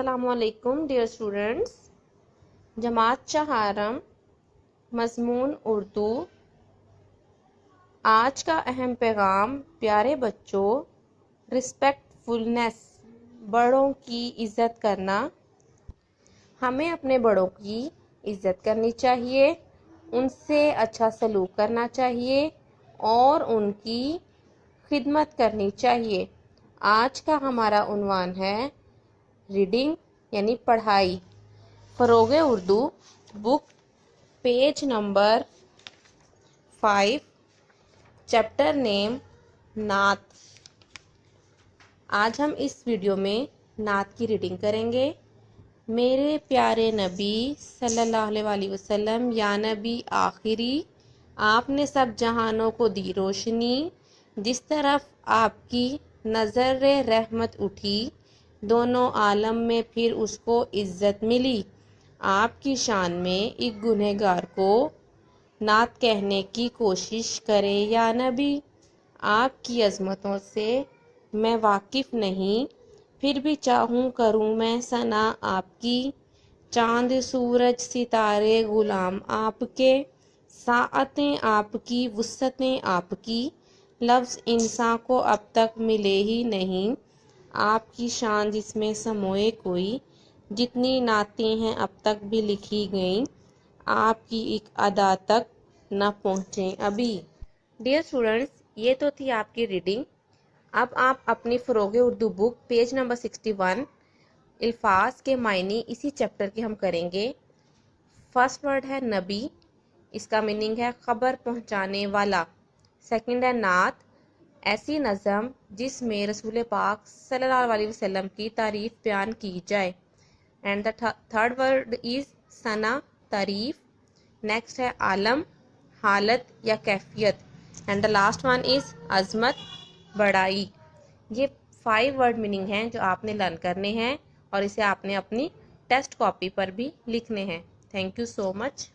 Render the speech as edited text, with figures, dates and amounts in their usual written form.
السلام علیکم dear students. جماعت چہارم مضمون اردو. آج کا اہم پیغام پیارے بچوں، رسپیکٹ فلنس، بڑوں کی عزت کرنا. ہمیں اپنے بڑوں کی عزت کرنی چاہیے، ان سے اچھا سلوک کرنا چاہیے اور ان کی خدمت کرنی چاہیے. آج کا ہمارا عنوان ہے ریڈنگ یعنی پڑھائی. فروغ اردو بک پیج نمبر 5، چیپٹر نیم نعت. آج ہم اس ویڈیو میں نعت کی ریڈنگ کریں گے. میرے پیارے نبی صلی اللہ علیہ وآلہ وسلم، یا نبی آخری، آپ نے سب جہانوں کو دی روشنی. جس طرف آپ کی نظر رحمت اٹھی، دونوں عالم میں پھر اس کو عزت ملی. آپ کی شان میں ایک گنہگار کو نعت کہنے کی کوشش کرے یا نبی. آپ کی عظمتوں سے میں واقف نہیں، پھر بھی چاہوں کروں میں ثنا آپ کی. چاند سورج ستارے غلام آپ کے، ساعتیں آپ کی وسعتیں آپ کی. لفظ انسان کو اب تک ملے ہی نہیں، آپ کی شان جس میں سموئے کوئی. جتنی نعتیں ہیں اب تک بھی لکھی گئیں، آپ کی ایک ادا تک نہ پہنچیں ابھی. ڈیئر اسٹوڈنٹس، یہ تو تھی آپ کی ریڈنگ. اب آپ اپنی فروغ اردو بک پیج نمبر 61 الفاظ کے معنی اسی چیپٹر کے ہم کریں گے. فرسٹ ورڈ ہے نبی، اس کا میننگ ہے خبر پہنچانے والا. سیکنڈ ہے نعت، ایسی نظم جس میں رسول پاک صلی اللہ علیہ وسلم کی تعریف بیان کی جائے. And the third word is ثنا، تعریف. نیکسٹ ہے عالم، حالت یا کیفیت. And the last one is عظمت، بڑائی. یہ 5 ورڈ میننگ ہیں جو آپ نے لرن کرنے ہیں اور اسے آپ نے اپنی ٹیسٹ کاپی پر بھی لکھنے ہیں. Thank you so much.